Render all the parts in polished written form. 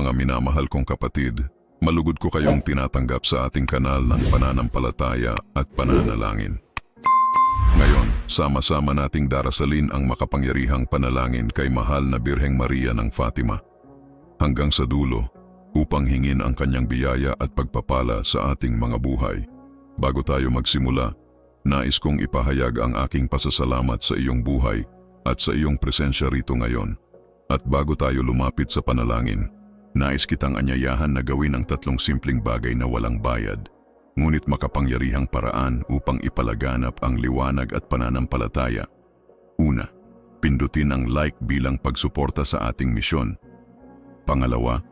Mga minamahal kong kapatid, malugod ko kayong tinatanggap sa ating kanal ng pananampalataya at pananalangin. Ngayon, sama-sama nating darasalin ang makapangyarihang panalangin kay mahal na Birheng Maria ng Fatima hanggang sa dulo upang hingin ang kanyang biyaya at pagpapala sa ating mga buhay. Bago tayo magsimula, nais kong ipahayag ang aking pasasalamat sa iyong buhay at sa iyong presensya rito ngayon. At bago tayo lumapit sa panalangin, nais kitang anyayahan na gawin ang 3 simpleng bagay na walang bayad, ngunit makapangyarihang paraan upang ipalaganap ang liwanag at pananampalataya. Una, pindutin ang like bilang pagsuporta sa ating misyon. Pangalawa,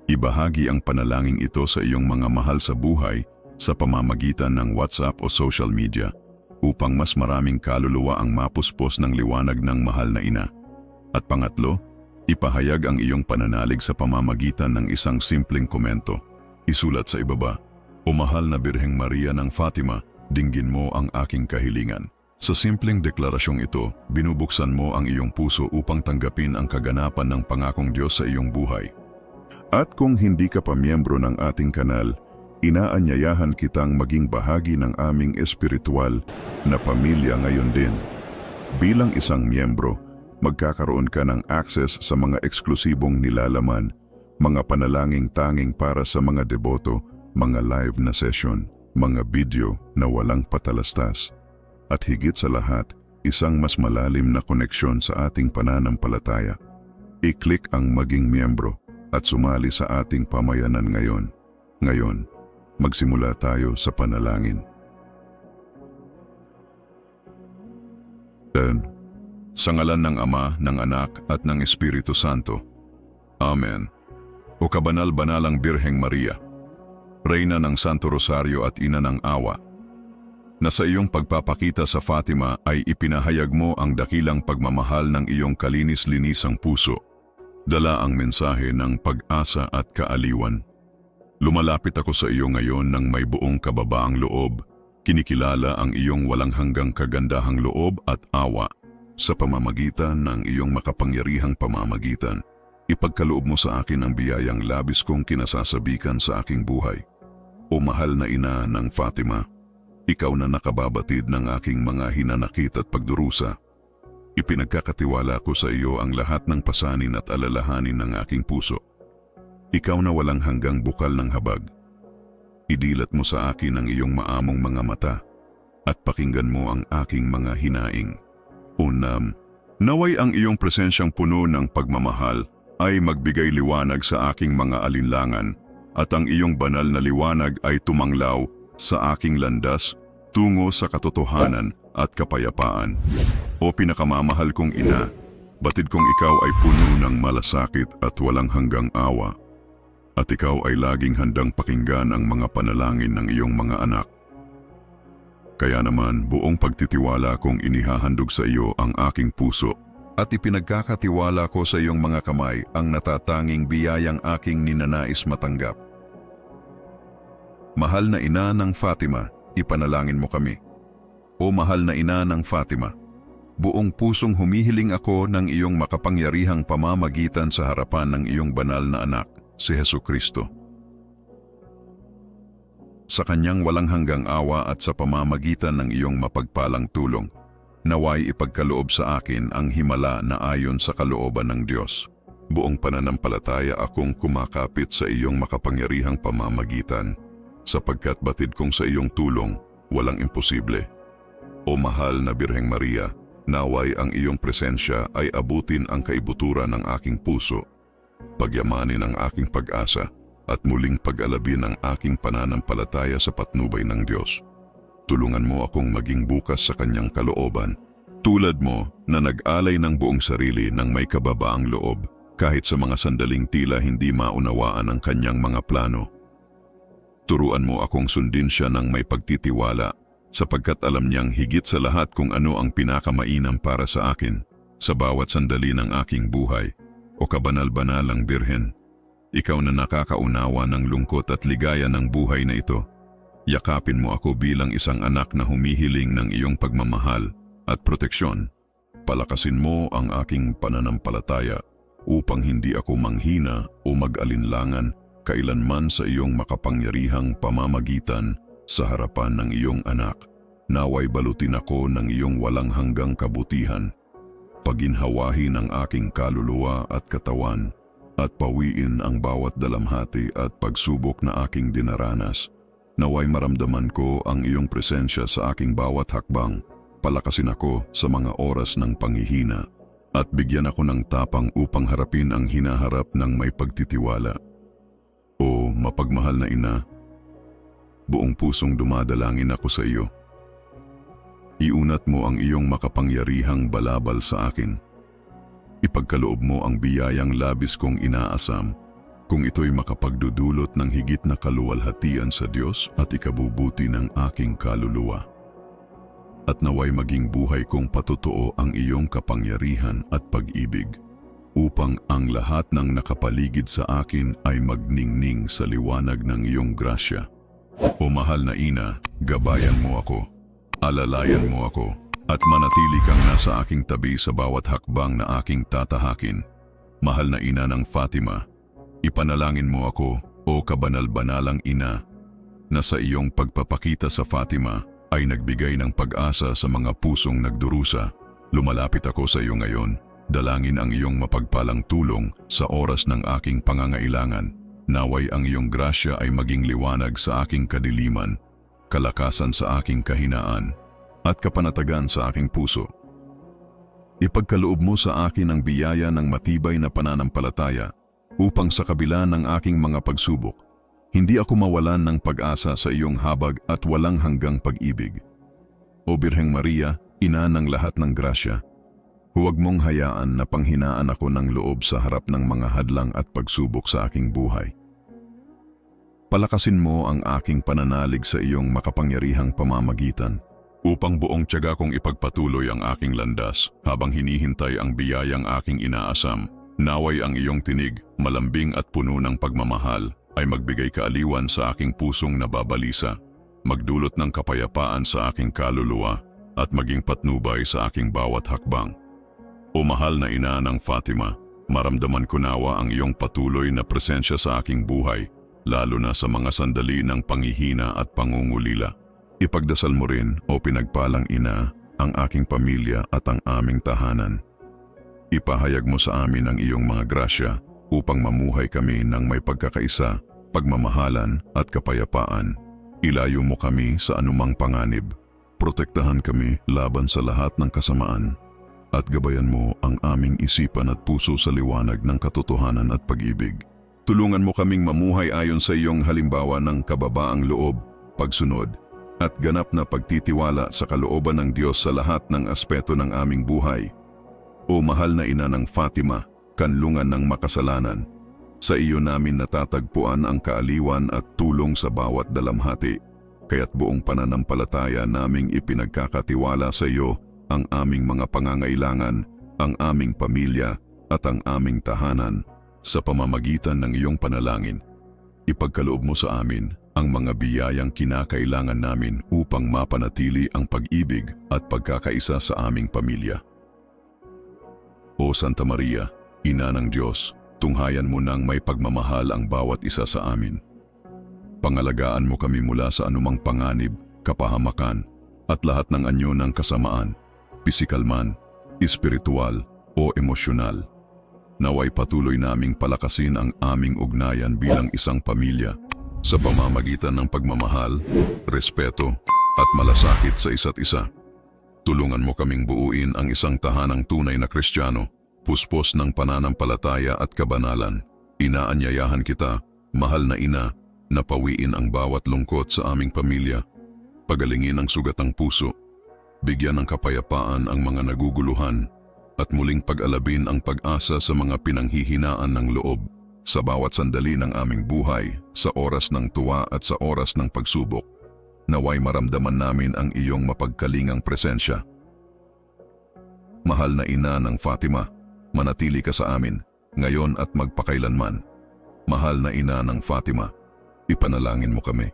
ibahagi ang panalangin ito sa iyong mga mahal sa buhay sa pamamagitan ng WhatsApp o social media upang mas maraming kaluluwa ang mapuspos ng liwanag ng mahal na ina. At pangatlo, ipahayag ang iyong pananalig sa pamamagitan ng isang simpleng komento. Isulat sa ibaba, "O mahal na Birheng Maria ng Fatima, dinggin mo ang aking kahilingan." Sa simpleng deklarasyong ito, binubuksan mo ang iyong puso upang tanggapin ang kaganapan ng pangakong Diyos sa iyong buhay. At kung hindi ka pa miyembro ng ating kanal, inaanyayahan kitang maging bahagi ng aming espiritual na pamilya ngayon din. Bilang isang miyembro, magkakaroon ka ng access sa mga eksklusibong nilalaman, mga panalangin tanging para sa mga deboto, mga live na session, mga video na walang patalastas. At higit sa lahat, isang mas malalim na koneksyon sa ating pananampalataya. I-click ang maging miyembro at sumali sa ating pamayanan ngayon. Ngayon, magsimula tayo sa panalangin. Sa ngalan ng Ama, ng Anak, at ng Espiritu Santo. Amen. O kabanal-banalang Birheng Maria, Reyna ng Santo Rosario at Ina ng Awa, na sa iyong pagpapakita sa Fatima ay ipinahayag mo ang dakilang pagmamahal ng iyong kalinis-linisang puso, dala ang mensahe ng pag-asa at kaaliwan. Lumalapit ako sa iyo ngayon ng may buong kababaang loob, kinikilala ang iyong walang hanggang kagandahang loob at awa. Sa pamamagitan ng iyong makapangyarihang pamamagitan, ipagkaloob mo sa akin ang biyayang labis kong kinasasabikan sa aking buhay. O mahal na ina ng Fatima, ikaw na nakababatid ng aking mga hinanakit at pagdurusa. Ipinagkakatiwala ko sa iyo ang lahat ng pasanin at alalahanin ng aking puso. Ikaw na walang hanggang bukal ng habag. Idilat mo sa akin ang iyong maamong mga mata at pakinggan mo ang aking mga hinaing. Unam, naway ang iyong presensyang puno ng pagmamahal ay magbigay liwanag sa aking mga alinlangan at ang iyong banal na liwanag ay tumanglaw sa aking landas tungo sa katotohanan at kapayapaan. O pinakamamahal kong ina, batid kong ikaw ay puno ng malasakit at walang hanggang awa. At ikaw ay laging handang pakinggan ang mga panalangin ng iyong mga anak. Kaya naman buong pagtitiwala kong inihahandog sa iyo ang aking puso at ipinagkakatiwala ko sa iyong mga kamay ang natatanging biyayang aking ninanais matanggap. Mahal na ina ng Fatima, ipanalangin mo kami. O mahal na ina ng Fatima, buong pusong humihiling ako ng iyong makapangyarihang pamamagitan sa harapan ng iyong banal na anak, si Jesucristo. Sa kanyang walang hanggang awa at sa pamamagitan ng iyong mapagpalang tulong, naway ipagkaloob sa akin ang himala na ayon sa kalooban ng Diyos. Buong pananampalataya akong kumakapit sa iyong makapangyarihang pamamagitan, sapagkat batid kong sa iyong tulong, walang imposible. O mahal na Birheng Maria, naway ang iyong presensya ay abutin ang kaibuturan ng aking puso, pagyamanin ang aking pag-asa, at muling pag-alabin ang aking pananampalataya sa patnubay ng Diyos. Tulungan mo akong maging bukas sa kanyang kalooban, tulad mo na nag-alay ng buong sarili ng may kababaang loob kahit sa mga sandaling tila hindi maunawaan ang kanyang mga plano. Turuan mo akong sundin siya ng may pagtitiwala sapagkat alam niyang higit sa lahat kung ano ang pinakamainam para sa akin sa bawat sandali ng aking buhay. O kabanal-banalang Birhen, ikaw na nakakaunawa ng lungkot at ligaya ng buhay na ito, yakapin mo ako bilang isang anak na humihiling ng iyong pagmamahal at proteksyon. Palakasin mo ang aking pananampalataya upang hindi ako manghina o mag-alinlangan kailanman sa iyong makapangyarihang pamamagitan sa harapan ng iyong anak. Naway balutin ako ng iyong walang hanggang kabutihan. Paginhawahin ang aking kaluluwa at katawan at pawiin ang bawat dalamhati at pagsubok na aking dinaranas. Naway maramdaman ko ang iyong presensya sa aking bawat hakbang. Palakasin ako sa mga oras ng panghihina at bigyan ako ng tapang upang harapin ang hinaharap ng may pagtitiwala. O mapagmahal na ina, buong pusong dumadalangin ako sa iyo. Iunat mo ang iyong makapangyarihang balabal sa akin. Ipagkaloob mo ang biyayang labis kong inaasam kung ito'y makapagdudulot ng higit na kaluwalhatian sa Diyos at ikabubuti ng aking kaluluwa. At naway maging buhay kong patotoo ang iyong kapangyarihan at pag-ibig upang ang lahat ng nakapaligid sa akin ay magningning sa liwanag ng iyong grasya. O mahal na ina, gabayan mo ako. Alalayan mo ako at manatili kang nasa aking tabi sa bawat hakbang na aking tatahakin. Mahal na ina ng Fatima, ipanalangin mo ako, o kabanal-banalang ina, na sa iyong pagpapakita sa Fatima ay nagbigay ng pag-asa sa mga pusong nagdurusa. Lumalapit ako sa iyo ngayon, dalangin ang iyong mapagpalang tulong sa oras ng aking pangangailangan. Naway ang iyong grasya ay maging liwanag sa aking kadiliman, kalakasan sa aking kahinaan, at kapanatagan sa aking puso. Ipagkaloob mo sa akin ang biyaya ng matibay na pananampalataya upang sa kabila ng aking mga pagsubok, hindi ako mawalan ng pag-asa sa iyong habag at walang hanggang pag-ibig. O Birheng Maria, ina ng lahat ng grasya, huwag mong hayaan na panghinaan ako ng loob sa harap ng mga hadlang at pagsubok sa aking buhay. Palakasin mo ang aking pananalig sa iyong makapangyarihang pamamagitan upang buong tiyaga kong ipagpatuloy ang aking landas habang hinihintay ang biyayang aking inaasam. Naway ang iyong tinig, malambing at puno ng pagmamahal, ay magbigay kaaliwan sa aking pusong nababalisa, magdulot ng kapayapaan sa aking kaluluwa at maging patnubay sa aking bawat hakbang. O mahal na ina ng Fatima, maramdaman ko nawa ang iyong patuloy na presensya sa aking buhay, lalo na sa mga sandali ng panghihina at pangungulila. Ipagdasal mo rin, o pinagpalang ina, ang aking pamilya at ang aming tahanan. Ipahayag mo sa amin ang iyong mga grasya upang mamuhay kami ng may pagkakaisa, pagmamahalan at kapayapaan. Ilayo mo kami sa anumang panganib, protektahan kami laban sa lahat ng kasamaan, at gabayan mo ang aming isipan at puso sa liwanag ng katotohanan at pag-ibig. Tulungan mo kaming mamuhay ayon sa iyong halimbawa ng kababaang loob, pagsunod, at ganap na pagtitiwala sa kalooban ng Diyos sa lahat ng aspeto ng aming buhay. O mahal na ina ng Fatima, kanlungan ng makasalanan, sa iyo namin natatagpuan ang kaaliwan at tulong sa bawat dalamhati, kaya't buong pananampalataya naming ipinagkakatiwala sa iyo ang aming mga pangangailangan, ang aming pamilya at ang aming tahanan. Sa pamamagitan ng iyong panalangin, ipagkaloob mo sa amin ang mga biyayang kinakailangan namin upang mapanatili ang pag-ibig at pagkakaisa sa aming pamilya. O Santa Maria, Ina ng Diyos, tunghayan mo nang may pagmamahal ang bawat isa sa amin. Pangalagaan mo kami mula sa anumang panganib, kapahamakan, at lahat ng anyo ng kasamaan, pisikal man, espiritual o emosyonal. Naway patuloy naming palakasin ang aming ugnayan bilang isang pamilya sa pamamagitan ng pagmamahal, respeto at malasakit sa isa't isa. Tulungan mo kaming buuin ang isang tahanang tunay na Kristiyano, puspos ng pananampalataya at kabanalan. Inaanyayahan kita, mahal na ina, na pawiin ang bawat lungkot sa aming pamilya, pagalingin ang sugatang puso, bigyan ng kapayapaan ang mga naguguluhan, at muling pag-alabin ang pag-asa sa mga pinanghihinaan ng loob sa bawat sandali ng aming buhay, sa oras ng tuwa at sa oras ng pagsubok. Naway maramdaman namin ang iyong mapagkalingang presensya. Mahal na ina ng Fatima, manatili ka sa amin, ngayon at magpakailanman. Mahal na ina ng Fatima, ipanalangin mo kami.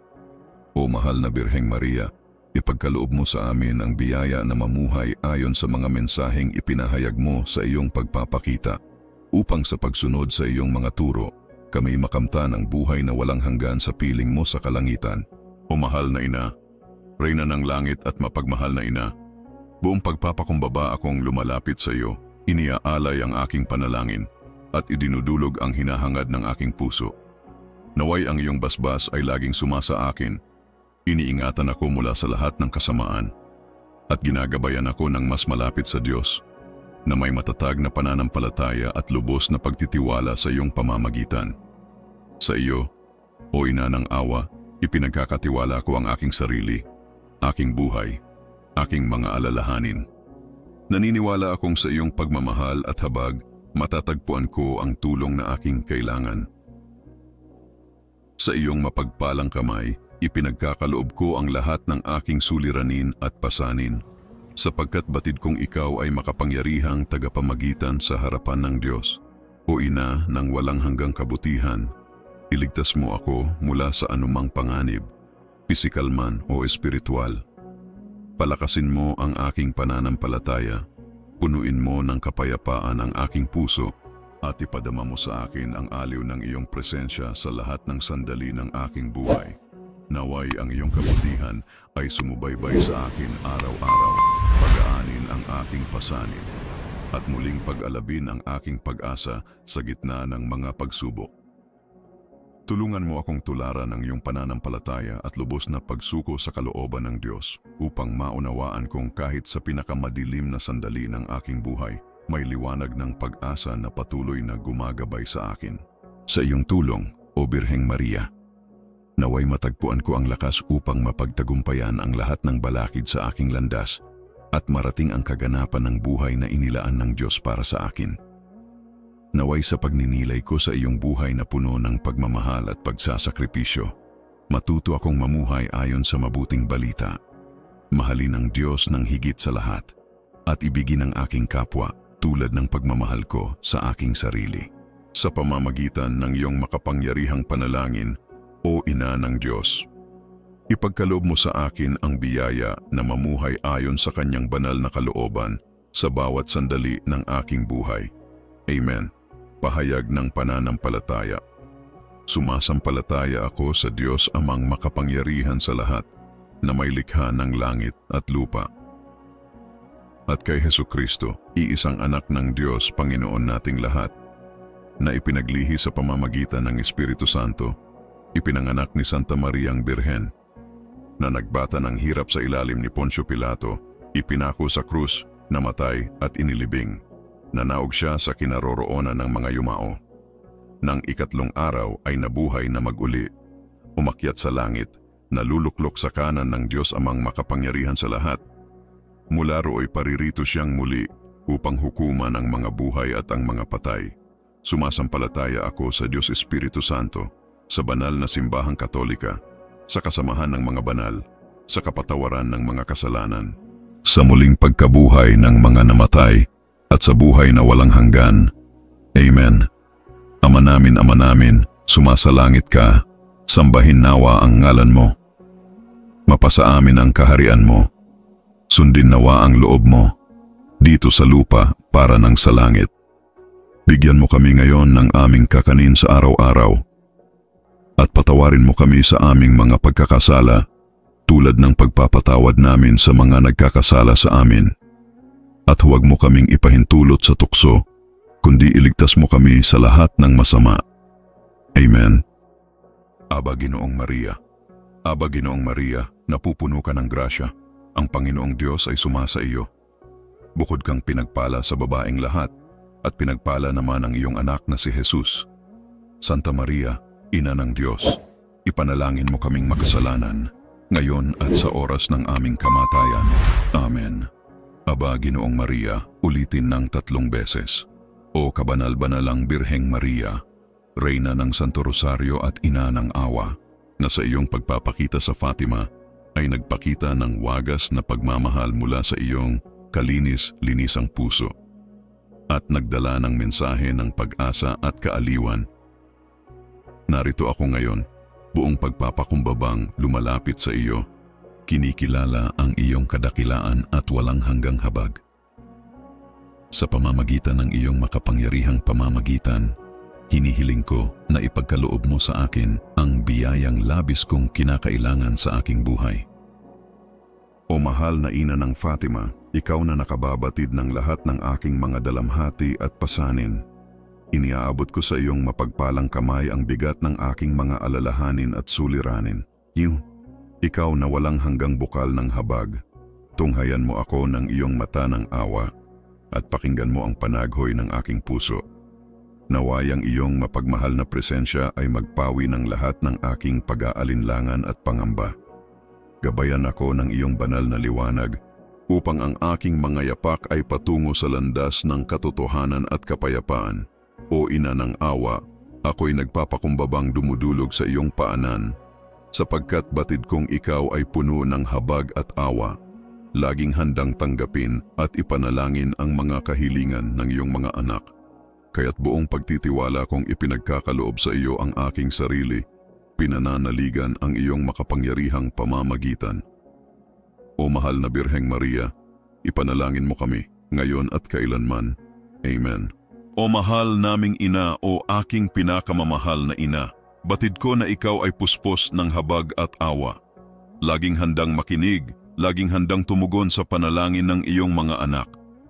O mahal na Birheng Maria, ipagkaloob mo sa amin ang biyaya na mamuhay ayon sa mga mensaheng ipinahayag mo sa iyong pagpapakita. upang sa pagsunod sa iyong mga turo, kami makamtan ang buhay na walang hanggan sa piling mo sa kalangitan. O mahal na ina, Reyna ng langit at mapagmahal na ina, buong pagpapakumbaba akong lumalapit sa iyo, iniaalay ang aking panalangin at idinudulog ang hinahangad ng aking puso. Naway ang iyong basbas ay laging sumasa akin, iniingatan ako mula sa lahat ng kasamaan at ginagabayan ako ng mas malapit sa Diyos na may matatag na pananampalataya at lubos na pagtitiwala sa iyong pamamagitan. Sa iyo, o ina ng awa, ipinagkakatiwala ko ang aking sarili, aking buhay, aking mga alalahanin. Naniniwala akong sa iyong pagmamahal at habag, matatagpuan ko ang tulong na aking kailangan. Sa iyong mapagpalang kamay, ipinagkakaloob ko ang lahat ng aking suliranin at pasanin, sapagkat batid kong ikaw ay makapangyarihang tagapamagitan sa harapan ng Diyos. O ina ng walang hanggang kabutihan, iligtas mo ako mula sa anumang panganib, pisikal man o espiritual. Palakasin mo ang aking pananampalataya, punuin mo ng kapayapaan ang aking puso, at ipadama mo sa akin ang aliw ng iyong presensya sa lahat ng sandali ng aking buhay. Naway ang iyong kabutihan ay sumubaybay sa akin araw-araw, pag-aanin ang aking pasanin, at muling pag-alabin ang aking pag-asa sa gitna ng mga pagsubok. Tulungan mo akong tularan ng iyong pananampalataya at lubos na pagsuko sa kalooban ng Diyos upang maunawaan kong kahit sa pinakamadilim na sandali ng aking buhay, may liwanag ng pag-asa na patuloy na gumagabay sa akin. Sa iyong tulong, O Birheng Maria, naway matagpuan ko ang lakas upang mapagtagumpayan ang lahat ng balakid sa aking landas at marating ang kaganapan ng buhay na inilaan ng Diyos para sa akin. Naway sa pagninilay ko sa iyong buhay na puno ng pagmamahal at pagsasakripisyo, matuto akong mamuhay ayon sa mabuting balita. Mahalin ang Diyos ng higit sa lahat at ibigin ang aking kapwa tulad ng pagmamahal ko sa aking sarili. Sa pamamagitan ng iyong makapangyarihang panalangin, O Ina ng Diyos, ipagkaloob mo sa akin ang biyaya na mamuhay ayon sa kanyang banal na kalooban sa bawat sandali ng aking buhay. Amen. Pahayag ng pananampalataya. Sumasampalataya ako sa Diyos Amang makapangyarihan sa lahat na may likha ng langit at lupa, at kay Hesukristo, iisang anak ng Diyos Panginoon nating lahat, na ipinaglihi sa pamamagitan ng Espiritu Santo, ipinanganak ni Santa Mariang Birhen, na nagbata ng hirap sa ilalim ni Poncio Pilato, ipinako sa krus, namatay at inilibing. Nanaog siya sa kinaroroonan ng mga yumao. Nang ikatlong araw ay nabuhay na mag-uli, umakyat sa langit, naluluklok sa kanan ng Diyos Amang makapangyarihan sa lahat. Mula rooy paririto siyang muli upang hukuman ang mga buhay at ang mga patay. Sumasampalataya ako sa Diyos Espiritu Santo, sa banal na simbahang Katolika, sa kasamahan ng mga banal, sa kapatawaran ng mga kasalanan, sa muling pagkabuhay ng mga namatay, at sa buhay na walang hanggan. Amen. Ama namin, sumasalangit ka, sambahin nawa ang ngalan mo. Mapasa amin ang kaharian mo. Sundin nawa ang loob mo, dito sa lupa para ng sa langit. Bigyan mo kami ngayon ng aming kakanin sa araw-araw, at patawarin mo kami sa aming mga pagkakasala, tulad ng pagpapatawad namin sa mga nagkakasala sa amin. At huwag mo kaming ipahintulot sa tukso, kundi iligtas mo kami sa lahat ng masama. Amen. Aba Ginoong Maria, napupuno ka ng grasya. Ang Panginoong Diyos ay sumasa iyo. Bukod kang pinagpala sa babaeng lahat, at pinagpala naman ang iyong anak na si Jesus. Santa Maria, Ina ng Diyos, ipanalangin mo kaming makasalanan, ngayon at sa oras ng aming kamatayan. Amen. Aba Ginoong Maria, ulitin ng 3 beses. O kabanal-banalang Birheng Maria, Reyna ng Santo Rosario at Ina ng Awa, na sa iyong pagpapakita sa Fatima ay nagpakita ng wagas na pagmamahal mula sa iyong kalinis-linisang puso at nagdala ng mensahe ng pag-asa at kaaliwan. Narito ako ngayon, buong pagpapakumbabang lumalapit sa iyo, kinikilala ang iyong kadakilaan at walang hanggang habag. Sa pamamagitan ng iyong makapangyarihang pamamagitan, hinihiling ko na ipagkaloob mo sa akin ang biyayang labis kong kinakailangan sa aking buhay. O mahal na ina ng Fatima, ikaw na nakababatid ng lahat ng aking mga dalamhati at pasanin. Iniaabot ko sa iyong mapagpalang kamay ang bigat ng aking mga alalahanin at suliranin. Ikaw na walang hanggang bukal ng habag, tunghayan mo ako ng iyong mata ng awa at pakinggan mo ang panaghoy ng aking puso. Naway ang iyong mapagmahal na presensya ay magpawi ng lahat ng aking pag-aalinlangan at pangamba. Gabayan ako ng iyong banal na liwanag upang ang aking mga yapak ay patungo sa landas ng katotohanan at kapayapaan. O ina ng awa, ako'y nagpapakumbabang dumudulog sa iyong paanan, sapagkat batid kong ikaw ay puno ng habag at awa, laging handang tanggapin at ipanalangin ang mga kahilingan ng iyong mga anak. Kaya't buong pagtitiwala kong ipinagkakaloob sa iyo ang aking sarili, pinananaligan ang iyong makapangyarihang pamamagitan. O mahal na Birheng Maria, ipanalangin mo kami, ngayon at kailanman. Amen. O mahal naming ina, o aking pinakamamahal na ina, batid ko na ikaw ay puspos ng habag at awa. Laging handang makinig, laging handang tumugon sa panalangin ng iyong mga anak.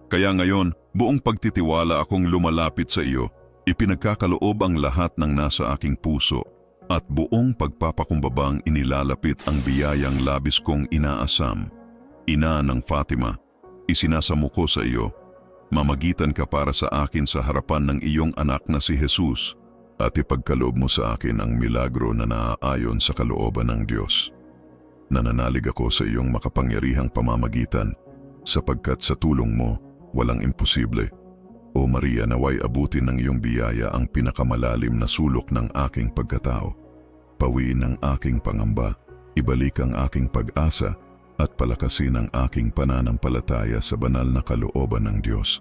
Kaya ngayon, buong pagtitiwala akong lumalapit sa iyo, ipinagkakaloob ang lahat ng nasa aking puso, at buong pagpapakumbabang inilalapit ang biyayang labis kong inaasam. Ina ng Fatima, isinasamo ko sa iyo, mamagitan ka para sa akin sa harapan ng iyong anak na si Jesus, at ipagkaloob mo sa akin ang milagro na naaayon sa kalooban ng Diyos. Nananalig ako sa iyong makapangyarihang pamamagitan, sapagkat sa tulong mo, walang imposible. O Maria, naway abutin ng iyong biyaya ang pinakamalalim na sulok ng aking pagkatao. Pawiin ang aking pangamba, ibalik ang aking pag-asa, at palakasin ang aking pananampalataya sa banal na kalooban ng Diyos.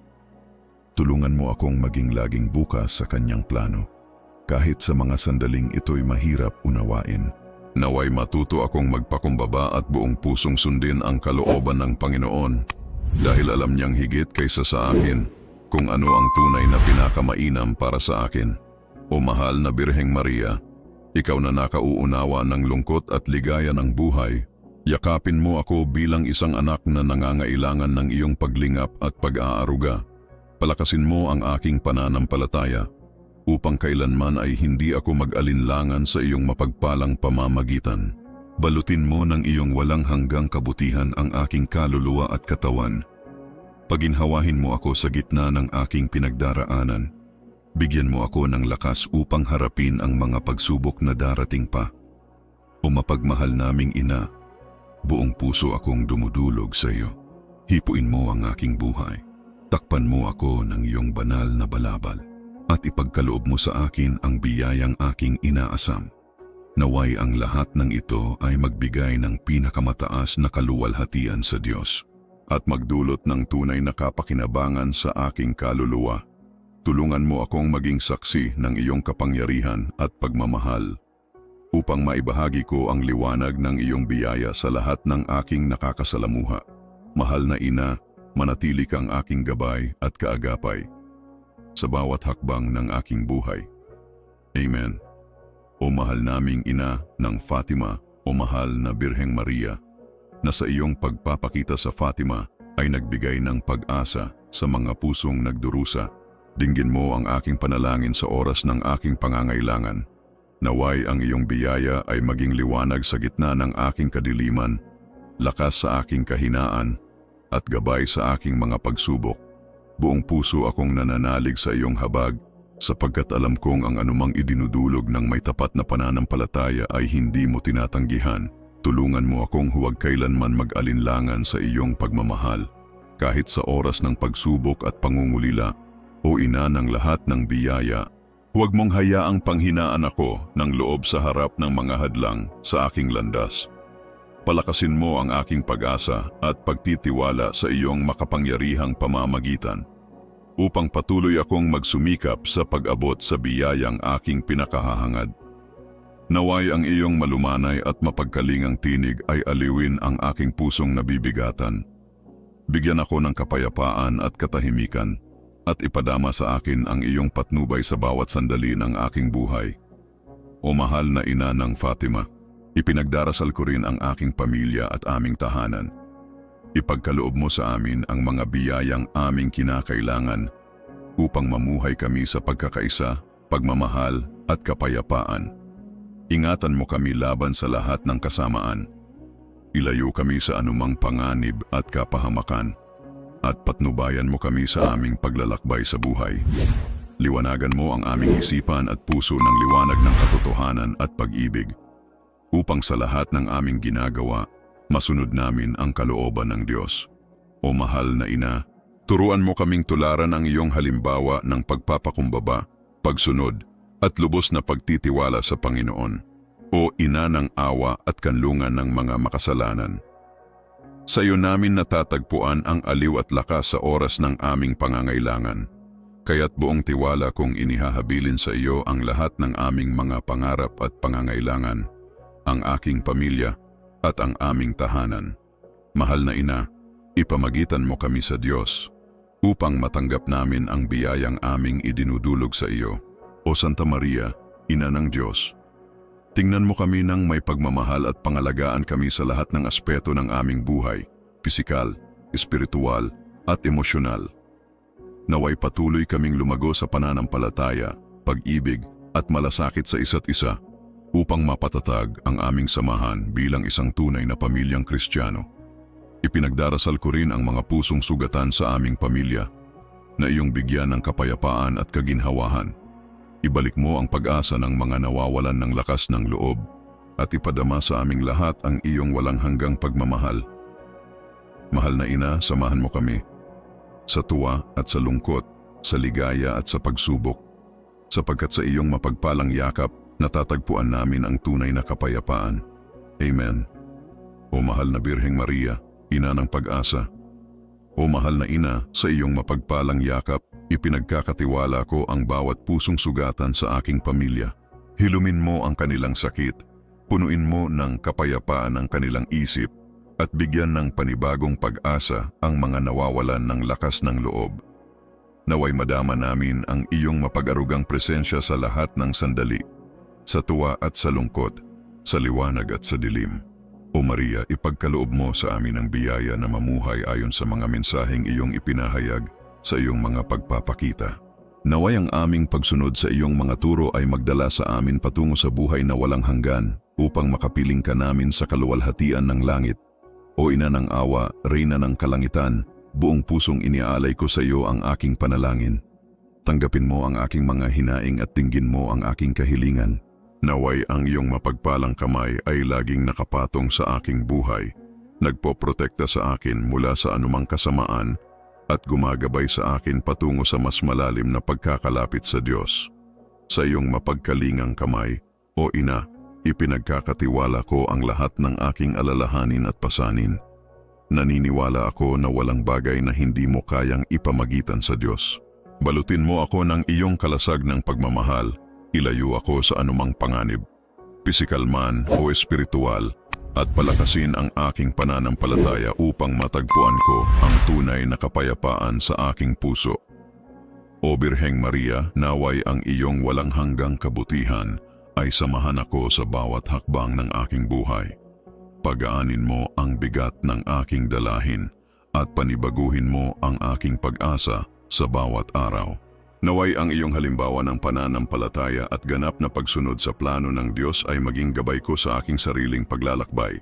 Tulungan mo akong maging laging bukas sa kanyang plano, kahit sa mga sandaling ito'y mahirap unawain. Naway matuto akong magpakumbaba at buong pusong sundin ang kalooban ng Panginoon, dahil alam niyang higit kaysa sa akin kung ano ang tunay na pinakamainam para sa akin. O mahal na Birheng Maria, ikaw na nakauunawa ng lungkot at ligaya ng buhay, yakapin mo ako bilang isang anak na nangangailangan ng iyong paglingap at pag-aaruga. Palakasin mo ang aking pananampalataya, upang kailanman ay hindi ako mag-alinlangan sa iyong mapagpalang pamamagitan. Balutin mo ng iyong walang hanggang kabutihan ang aking kaluluwa at katawan. Paginhawahin mo ako sa gitna ng aking pinagdaraanan. Bigyan mo ako ng lakas upang harapin ang mga pagsubok na darating pa. O mapagmahal naming ina, buong puso akong dumudulog sa iyo. Hipuin mo ang aking buhay. Takpan mo ako ng iyong banal na balabal, at ipagkaloob mo sa akin ang biyayang aking inaasam. Naway ang lahat ng ito ay magbigay ng pinakamataas na kaluwalhatian sa Diyos, at magdulot ng tunay na kapakinabangan sa aking kaluluwa. Tulungan mo akong maging saksi ng iyong kapangyarihan at pagmamahal, upang maibahagi ko ang liwanag ng iyong biyaya sa lahat ng aking nakakasalamuha. Mahal na ina, manatili kang aking gabay at kaagapay sa bawat hakbang ng aking buhay. Amen. O mahal naming ina ng Fatima, o mahal na Birheng Maria, na sa iyong pagpapakita sa Fatima ay nagbigay ng pag-asa sa mga pusong nagdurusa. Dinggin mo ang aking panalangin sa oras ng aking pangangailangan. Naway ang iyong biyaya ay maging liwanag sa gitna ng aking kadiliman, lakas sa aking kahinaan, at gabay sa aking mga pagsubok. Buong puso akong nananalig sa iyong habag, sapagkat alam kong ang anumang idinudulog ng may tapat na pananampalataya ay hindi mo tinatanggihan. Tulungan mo akong huwag kailanman mag-alinlangan sa iyong pagmamahal, kahit sa oras ng pagsubok at pangungulila. O ina ng lahat ng biyaya, huwag mong hayaang panghinaan ako ng loob sa harap ng mga hadlang sa aking landas. Palakasin mo ang aking pag-asa at pagtitiwala sa iyong makapangyarihang pamamagitan, upang patuloy akong magsumikap sa pag-abot sa biyayang aking pinakahahangad. Naway ang iyong malumanay at mapagkalingang tinig ay aliwin ang aking pusong nabibigatan. Bigyan ako ng kapayapaan at katahimikan, at ipadama sa akin ang iyong patnubay sa bawat sandali ng aking buhay. O mahal na ina ng Fatima, ipinagdarasal ko rin ang aking pamilya at aming tahanan. Ipagkaloob mo sa amin ang mga biyayang aming kinakailangan upang mamuhay kami sa pagkakaisa, pagmamahal at kapayapaan. Ingatan mo kami laban sa lahat ng kasamaan. Ilayo kami sa anumang panganib at kapahamakan. At patnubayan mo kami sa aming paglalakbay sa buhay. Liwanagan mo ang aming isipan at puso ng liwanag ng katotohanan at pag-ibig, upang sa lahat ng aming ginagawa, masunod namin ang kalooban ng Diyos. O mahal na ina, turuan mo kaming tularan ang iyong halimbawa ng pagpapakumbaba, pagsunod, at lubos na pagtitiwala sa Panginoon. O ina ng awa at kanlungan ng mga makasalanan. Sa iyo namin natatagpuan ang aliw at lakas sa oras ng aming pangangailangan. Kaya't buong tiwala kong inihahabilin sa iyo ang lahat ng aming mga pangarap at pangangailangan, ang aking pamilya at ang aming tahanan. Mahal na ina, ipamagitan mo kami sa Diyos upang matanggap namin ang biyayang aming idinudulog sa iyo. O Santa Maria, Ina ng Diyos, tingnan mo kami ng may pagmamahal at pangalagaan kami sa lahat ng aspeto ng aming buhay, pisikal, espiritual at emosyonal. Naway patuloy kaming lumago sa pananampalataya, pag-ibig at malasakit sa isa't isa upang mapatatag ang aming samahan bilang isang tunay na pamilyang Kristiyano. Ipinagdarasal ko rin ang mga pusong sugatan sa aming pamilya na iyong bigyan ng kapayapaan at kaginhawahan. Ibalik mo ang pag-asa ng mga nawawalan ng lakas ng loob at ipadama sa aming lahat ang iyong walang hanggang pagmamahal. Mahal na ina, samahan mo kami sa tuwa at sa lungkot, sa ligaya at sa pagsubok, sapagkat sa iyong mapagpalang yakap natatagpuan namin ang tunay na kapayapaan. Amen. O mahal na Birheng Maria, Ina ng pag-asa. O mahal na ina, sa iyong mapagpalang yakap, ipinagkakatiwala ko ang bawat pusong sugatan sa aking pamilya. Hilumin mo ang kanilang sakit, punuin mo ng kapayapaan ang kanilang isip, at bigyan ng panibagong pag-asa ang mga nawawalan ng lakas ng loob. Naway madama namin ang iyong mapag-arugang presensya sa lahat ng sandali, sa tuwa at sa lungkot, sa liwanag at sa dilim. O Maria, ipagkaloob mo sa amin ang biyaya na mamuhay ayon sa mga mensaheng iyong ipinahayag sa iyong mga pagpapakita. Naway ang aming pagsunod sa iyong mga turo ay magdala sa amin patungo sa buhay na walang hanggan upang makapiling ka namin sa kaluwalhatian ng langit. O Ina ng awa, Reyna ng kalangitan, buong pusong iniaalay ko sa iyo ang aking panalangin. Tanggapin mo ang aking mga hinaing at tinggin mo ang aking kahilingan. Naway ang iyong mapagpalang kamay ay laging nakapatong sa aking buhay, nagpoprotekta sa akin mula sa anumang kasamaan at gumagabay sa akin patungo sa mas malalim na pagkakalapit sa Diyos. Sa iyong mapagkalingang kamay, O Ina, ipinagkakatiwala ko ang lahat ng aking alalahanin at pasanin. Naniniwala ako na walang bagay na hindi mo kayang ipamagitan sa Diyos. Balutin mo ako ng iyong kalasag ng pagmamahal. Ilayo ako sa anumang panganib, pisikal man o espiritual, at palakasin ang aking pananampalataya upang matagpuan ko ang tunay na kapayapaan sa aking puso. O Birheng Maria, naway ang iyong walang hanggang kabutihan ay samahan ako sa bawat hakbang ng aking buhay. Pagaanin mo ang bigat ng aking dalahin at panibaguhin mo ang aking pag-asa sa bawat araw. Naway ang iyong halimbawa ng pananampalataya at ganap na pagsunod sa plano ng Diyos ay maging gabay ko sa aking sariling paglalakbay.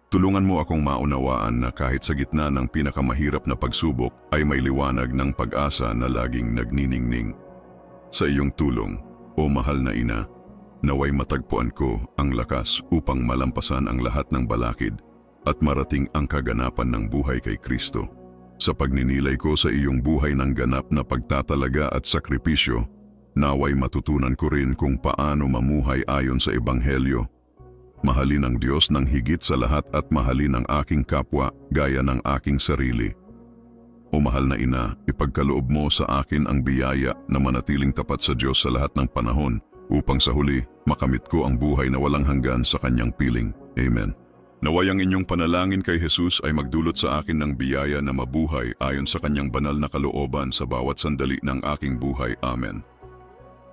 Tulungan mo akong maunawaan na kahit sa gitna ng pinakamahirap na pagsubok ay may liwanag ng pag-asa na laging nagniningning. Sa iyong tulong, O mahal na ina, naway matagpuan ko ang lakas upang malampasan ang lahat ng balakid at marating ang kaganapan ng buhay kay Kristo. Sa pagninilay ko sa iyong buhay ng ganap na pagtatalaga at sakripisyo, naway matutunan ko rin kung paano mamuhay ayon sa Ebanghelyo. Mahalin ang Diyos ng higit sa lahat at mahalin ang aking kapwa gaya ng aking sarili. O mahal na ina, ipagkaloob mo sa akin ang biyaya na manatiling tapat sa Diyos sa lahat ng panahon upang sa huli makamit ko ang buhay na walang hanggan sa kanyang piling. Amen. Naway ang inyong panalangin kay Jesus ay magdulot sa akin ng biyaya na mabuhay ayon sa kanyang banal na kalooban sa bawat sandali ng aking buhay. Amen.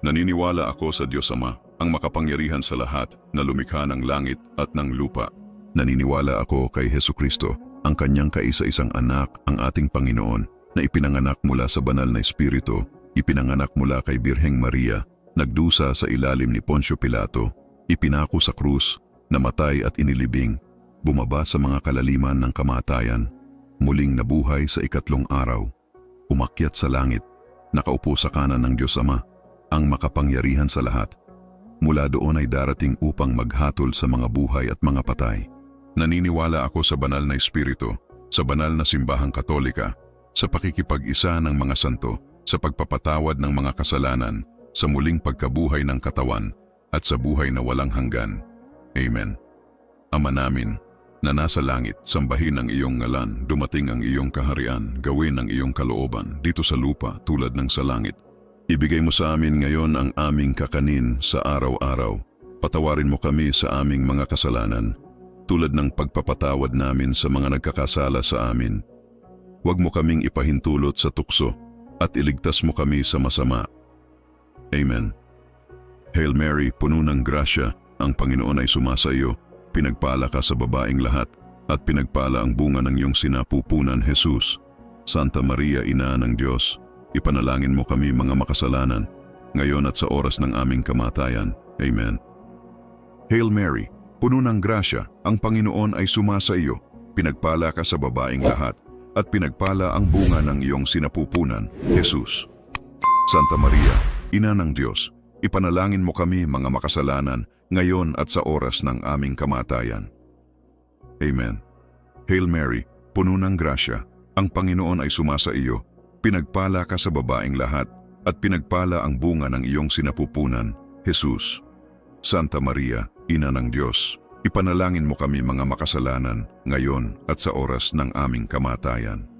Naniniwala ako sa Diyos Ama, ang makapangyarihan sa lahat na lumikha ng langit at ng lupa. Naniniwala ako kay Hesukristo, ang kanyang kaisa-isang anak, ang ating Panginoon, na ipinanganak mula sa banal na Espiritu, ipinanganak mula kay Birheng Maria, nagdusa sa ilalim ni Poncio Pilato, ipinako sa krus, namatay at inilibing, bumaba sa mga kalaliman ng kamatayan, muling nabuhay sa ikatlong araw, umakyat sa langit, nakaupo sa kanan ng Diyos Ama, ang makapangyarihan sa lahat. Mula doon ay darating upang maghatol sa mga buhay at mga patay. Naniniwala ako sa banal na Espiritu, sa banal na simbahang Katolika, sa pakikipag-isa ng mga santo, sa pagpapatawad ng mga kasalanan, sa muling pagkabuhay ng katawan, at sa buhay na walang hanggan. Amen. Ama namin, na nasa langit, sambahin ang iyong ngalan, dumating ang iyong kaharian, gawin ang iyong kalooban dito sa lupa tulad ng sa langit. Ibigay mo sa amin ngayon ang aming kakanin sa araw-araw. Patawarin mo kami sa aming mga kasalanan, tulad ng pagpapatawad namin sa mga nagkakasala sa amin. Huwag mo kaming ipahintulot sa tukso, at iligtas mo kami sa masama. Amen. Hail Mary, puno ng grasya, ang Panginoon ay sumasa iyo. Pinagpala ka sa babaeng lahat, at pinagpala ang bunga ng iyong sinapupunan, Jesus. Santa Maria, Ina ng Diyos, ipanalangin mo kami mga makasalanan, ngayon at sa oras ng aming kamatayan. Amen. Hail Mary, puno ng grasya, ang Panginoon ay sumasa iyo. Pinagpala ka sa babaeng lahat, at pinagpala ang bunga ng iyong sinapupunan, Jesus. Santa Maria, Ina ng Diyos, ipanalangin mo kami mga makasalanan, ngayon at sa oras ng aming kamatayan. Amen. Hail Mary, puno ng grasya, ang Panginoon ay sumasa iyo. Pinagpala ka sa babaeng lahat, at pinagpala ang bunga ng iyong sinapupunan, Jesus. Santa Maria, Ina ng Diyos, ipanalangin mo kami mga makasalanan, ngayon at sa oras ng aming kamatayan.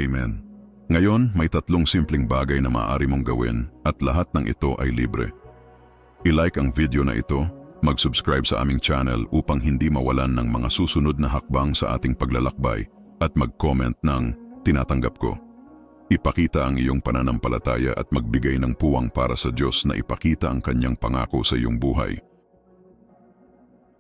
Amen. Ngayon, may 3 simpleng bagay na maaari mong gawin, at lahat ng ito ay libre. I-like ang video na ito, mag-subscribe sa aming channel upang hindi mawalan ng mga susunod na hakbang sa ating paglalakbay, at mag-comment ng tinatanggap ko. Ipakita ang iyong pananampalataya at magbigay ng puwang para sa Diyos na ipakita ang kanyang pangako sa iyong buhay.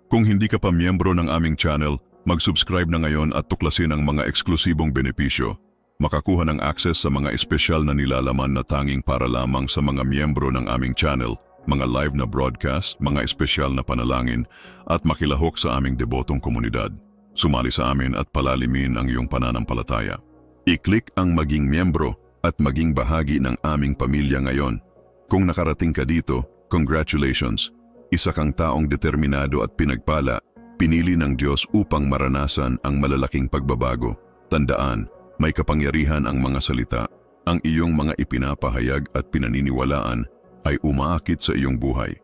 Kung hindi ka pa miyembro ng aming channel, mag-subscribe na ngayon at tuklasin ang mga eksklusibong benepisyo. Makakuha ng access sa mga espesyal na nilalaman na tanging para lamang sa mga miyembro ng aming channel, mga live na broadcast, mga espesyal na panalangin, at makilahok sa aming debotong komunidad. Sumali sa amin at palalimin ang iyong pananampalataya. I-click ang maging miyembro at maging bahagi ng aming pamilya ngayon. Kung nakarating ka dito, congratulations! Isa kang taong determinado at pinagpala, pinili ng Diyos upang maranasan ang malalaking pagbabago. Tandaan, may kapangyarihan ang mga salita, ang iyong mga ipinapahayag at pinaniniwalaan ay umaakit sa iyong buhay.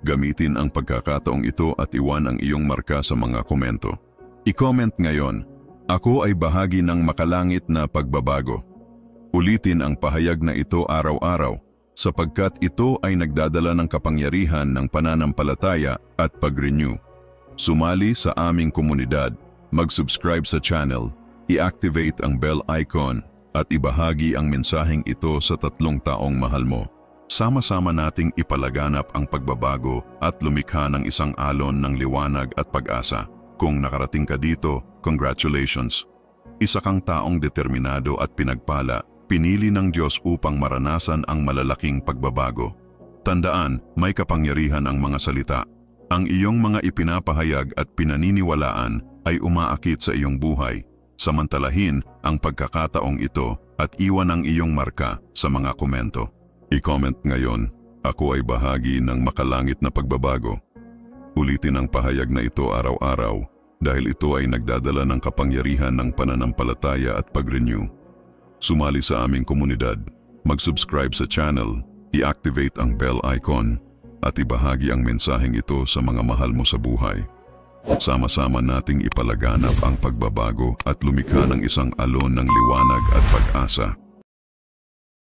Gamitin ang pagkakataong ito at iwan ang iyong marka sa mga komento. I-comment ngayon, ako ay bahagi ng makalangit na pagbabago. Ulitin ang pahayag na ito araw-araw, sapagkat ito ay nagdadala ng kapangyarihan ng pananampalataya at pag-renew. Sumali sa aming komunidad, mag-subscribe sa channel, i-activate ang bell icon, at ibahagi ang mensaheng ito sa 3 taong mahal mo. Sama-sama nating ipalaganap ang pagbabago at lumikha ng isang alon ng liwanag at pag-asa. Kung nakarating ka dito, congratulations! Isa kang taong determinado at pinagpala, pinili ng Diyos upang maranasan ang malalaking pagbabago. Tandaan, may kapangyarihan ang mga salita. Ang iyong mga ipinapahayag at pinaniniwalaan ay umaakit sa iyong buhay. Samantalahin ang pagkakataong ito at iwan ang iyong marka sa mga komento. I-comment ngayon, ako ay bahagi ng makalangit na pagbabago. Ulitin ang pahayag na ito araw-araw dahil ito ay nagdadala ng kapangyarihan ng pananampalataya at pag-renew. Sumali sa aming komunidad, mag-subscribe sa channel, i-activate ang bell icon, at ibahagi ang mensaheng ito sa mga mahal mo sa buhay. Sama-sama nating ipalaganap ang pagbabago at lumikha ng isang alon ng liwanag at pag-asa.